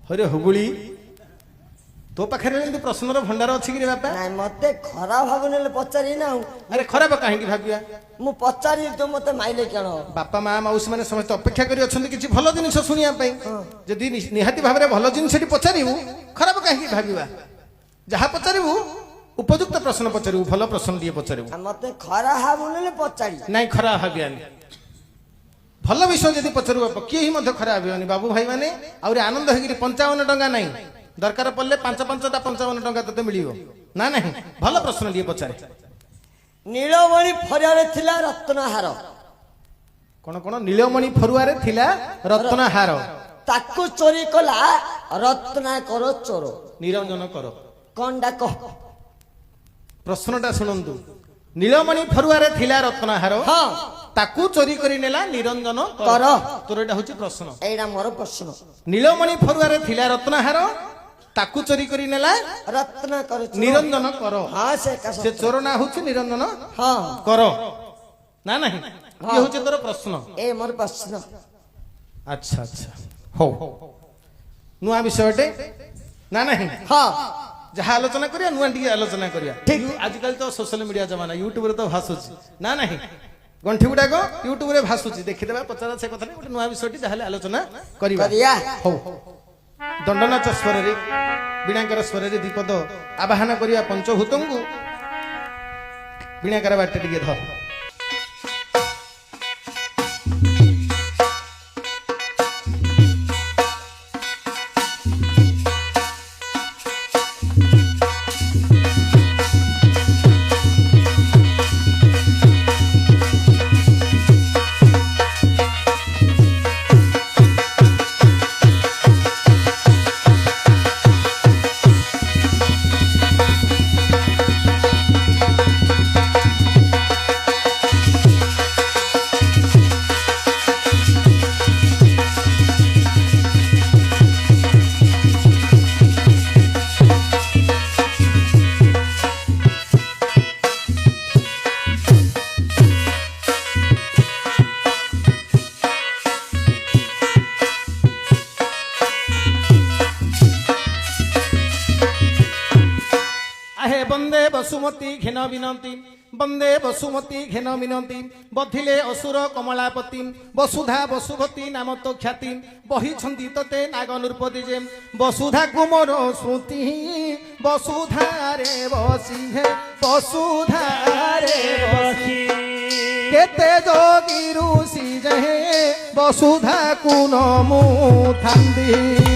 हरे हुगुली तो पाखे प्रश्नर भंडार अच्छी कि बापा नाइ मते खराब भावने पचारि ना अरे खराब कहीं भाविया मु पचारि तो मते माइले केन बापा माँ मौसी मैंने समस्त अपेक्षा करी अच्छे किसी भल जिनिस शुणा जदि निहाती भाव में भल जिन पचारू खराब कहीं भाविया जहाँ पचारू उपयुक्त प्रश्न पचारू भल प्रश्न दिए पचारू मते खराब भावने पचारि नाई खराब भावियानी भल विषय जदि पचारू किए ही खराब भावियानी बाबू भाई मैंने आनंद हो 55 टंका नहीं दरकार पड़े 5-5टा 55 टंका ते मिल ना नहीं भल प्रश्न दिए पचारे नीलमणि फरियारे थिला रत्नहार कौन कौन नीलमणि फरुआरे थिला रत्नहार ताकू चोरी कला रत्नाकर चोर निरंजन कर कौन डाक प्रश्नटा शुणु नीलमणि फरुआरे थिला रत्नहार हाँ ताकू चोरी करी नेला निरंजन कर तोर एटा होची प्रश्न एडा मोर प्रश्न नीलमणि फरुआरे थिला रत्नहार ताकू चोरी करी नेला रत्नाकर निरंजन कर हाँ से चोर ना होची निरंजन हाँ कर ना नहीं ये होची तोर प्रश्न ए मोर प्रश्न अच्छा अच्छा हो नुआ विषयटे ना नहीं हाँ जहाँ आलोचना करिया नुआ टी आलोचना करिया ठीक आजकल तो सोशल मीडिया जमाना यूट्यूब रे तो भासुची ना नहीं गंठी गुड़ाक यूट्यूब रे भासुची देखिदेबा पचारा से कथा गोटे नुआ विषयटी जहाँ आलोचना करिया हो दंडनाच स्वर रे बीणाकर स्वर रे दीपद आवाहन करिया पंचभूतंगु बीणाकर बाटे टिके ध बंदे बसुमती घेन विनती बंदे बसुमती घेन विनती बधिले असुर कमलापति वसुधा वसुभती नाम तो ख्याति बही छंदी तते नाग नृपति जे वसुधा कुमोर स्मृति वसुधारे बसी हे वसुधारे बसी केते जोगी ऋषि जहे वसुधा कुन मुथांदी